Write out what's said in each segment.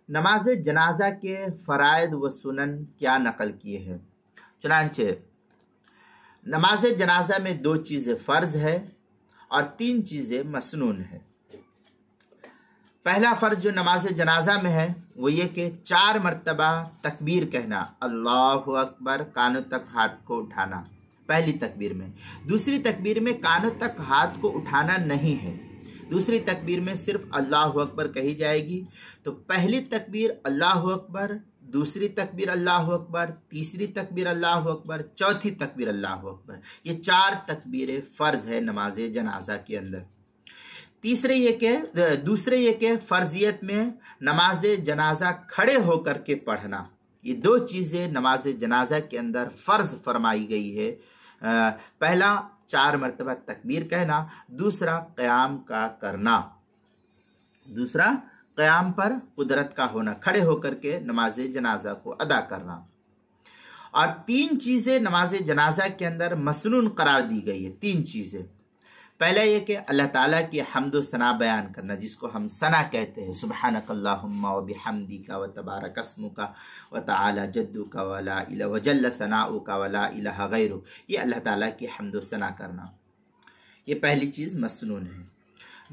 نماز جنازہ کے فرائض و سنن کیا نقل کیے ہیں؟ چنانچہ نماز جنازہ میں 2 چیزیں فرض ہے اور 3 چیزیں مسنون ہے۔ پہلا فرض جو نماز جنازہ میں ہے وہ یہ کہ 4 مرتبہ تکبیر کہنا، اللہ اکبر، کانوں تک ہاتھ کو اٹھانا پہلی تکبیر میں۔ دوسری تکبیر میں کانوں تک ہاتھ کو اٹھانا نہیں ہے، دوسری تکبیر میں صرف اللہ اکبر کہی جائے گی۔ تو پہلی تکبیر اللہ اکبر، دوسری تکبیر اللہ اکبر، تیسری تکبیر اللہ اکبر، چوتھی تکبیر اللہ اکبر، یہ 4 تکبیریں فرض ہے نماز جنازہ کے اندر۔ دوسرے یہ کہ فرضیت میں نماز جنازہ کھڑے ہو کر کے پڑھنا، یہ 2 چیزیں نماز جنازہ کے اندر فرض فرمائی گئی ہے۔ پہلا 4 مرتبہ تکبیر کہنا، دوسرا قیام کا کرنا، دوسرا قیام پر قدرت کا ہونا، کھڑے ہو کر کے نماز جنازہ کو ادا کرنا۔ اور 3 چیزیں نماز جنازہ کے اندر مسنون قرار دی گئی ہے، 3 چیزیں۔ پہلا یہ کہ اللہ تعالیٰ کی حمد و ثنا بیان کرنا، جس کو ہم ثنا کہتے ہیں، سبحانک اللہم و بحمدک و تبارک اسمک و تعالی جدک و لا الہ و جل ثناؤک و لا الہ غیرک، یہ اللہ تعالیٰ کی حمد و ثنا کرنا، یہ پہلی چیز مسنون ہے۔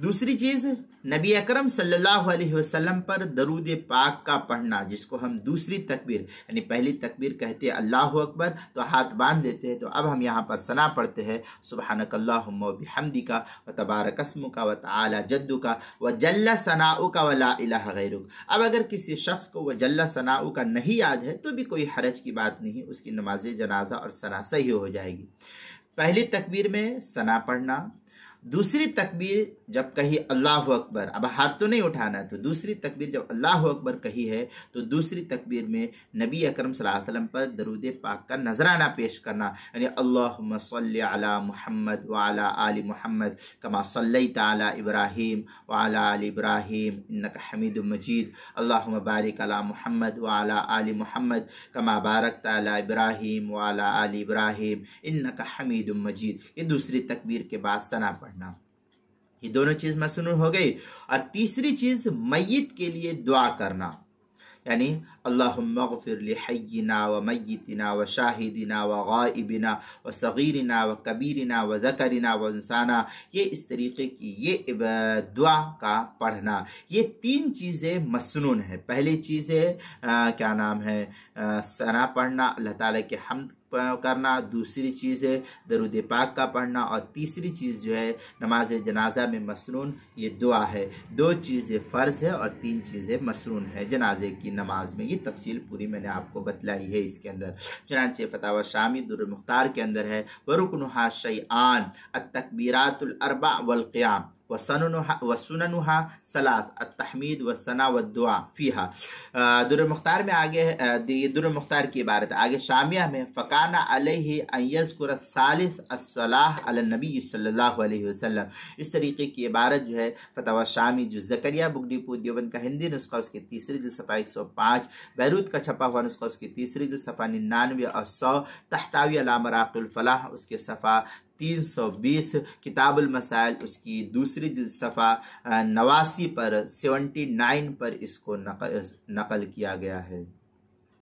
دوسری چیز نبی اکرم صلی اللہ علیہ وسلم پر درود پاک کا پڑھنا، جس کو ہم دوسری تکبیر، یعنی پہلی تکبیر کہتے ہیں اللہ اکبر تو ہاتھ باندھ دیتے ہیں، تو اب ہم یہاں پر ثنا پڑھتے ہیں، سبحانک اللہم و بحمدک و تبارک اسمک و تعالی جدک و جل ثناؤک و لا الہ غیرک۔ اب اگر کسی شخص کو وہ جل ثناؤک نہیں یاد ہے تو بھی کوئی حرج کی بات نہیں، اس کی نماز جنازہ اور ثنا صحیح ہو جائے گی۔ پہلی تکبیر میں ثنا پڑھنا، دوسری تکبیر جب کہی اللہ اکبر، اب ہاتھ تو نہیں اٹھانا، تو دوسری تکبیر جب اللہ اکبر کہی ہے تو دوسری تکبیر میں نبی اکرم صلی اللہ علیہ وسلم پر درود پاک کا نذرانہ پیش کرنا، یعنی اللہم صلی علی محمد وعلی آل محمد کما صلیت علی ابراہیم وعلی آل ابراہیم انک حمید مجید، اللہم بارک علی محمد وعلی آل محمد کما بارکت علی ابراہیم وعلی آل ابراہیم انک حمید مجید، یہ دوسری تکبیر کے بعد ثنا پڑھنا۔ یہ دونوں چیز مسنون ہو گئی۔ اور تیسری چیز میت کے لیے دعا کرنا، یعنی اللہم اغفر لحینا و میتنا و شاہدنا و غائبنا و صغیرنا و کبیرنا و ذکرنا و انسانا، یہ اس طریقے کی یہ دعا کا پڑھنا، یہ 3 چیزیں مسنون ہے۔ پہلی چیز ہے ثنا پڑھنا، اللہ تعالیٰ کے حمد کرنا، دوسری چیز ہے درود پاک کا پڑھنا، اور تیسری چیز جو ہے نماز جنازہ میں مسنون یہ دعا ہے۔ 2 چیزیں فرض ہے اور 3 چیزیں مسنون ہے جنازے کی نماز میں۔ یہ تفصیل پوری میں نے آپ کو بتلائی ہے اس کے اندر، چنانچہ فتاوی شامی در المختار کے اندر ہے، وَرُكْنُهَا شَيْئَانِ التَّكْبِيرَاتُ الْأَرْبَعُ وَالْقِيَامُ وَسُنَنُهَا 3 التحمید والثناء والدعاء فیہا۔ در المختار میں آگے یہ در المختار کی عبارت، آگے شامیہ میں فَكَانَ عَلَيْهِ أَن يَذْكُرَ الثَّالِثَ الصَّلَاةَ عَلَى النَّبِيِّ صلی اللہ علیہ وسلم، اس طریقے کی عبارت جو ہے فتاوی شامی جو زکریا بک ڈپو دیوبند کا ہندی نسخہ اس کے تیسری جلد صفحہ 105، بیروت کا چھپا ہوا نسخہ اس کی تیسری جلد صفحہ 99 اور 100، تحتاوی علی مراقی الفلاح اس کے صفحہ 320، کتاب المسائل اس کی دوسری جلد صفحہ 89 پر 79 پر اس کو نقل کیا گیا ہے۔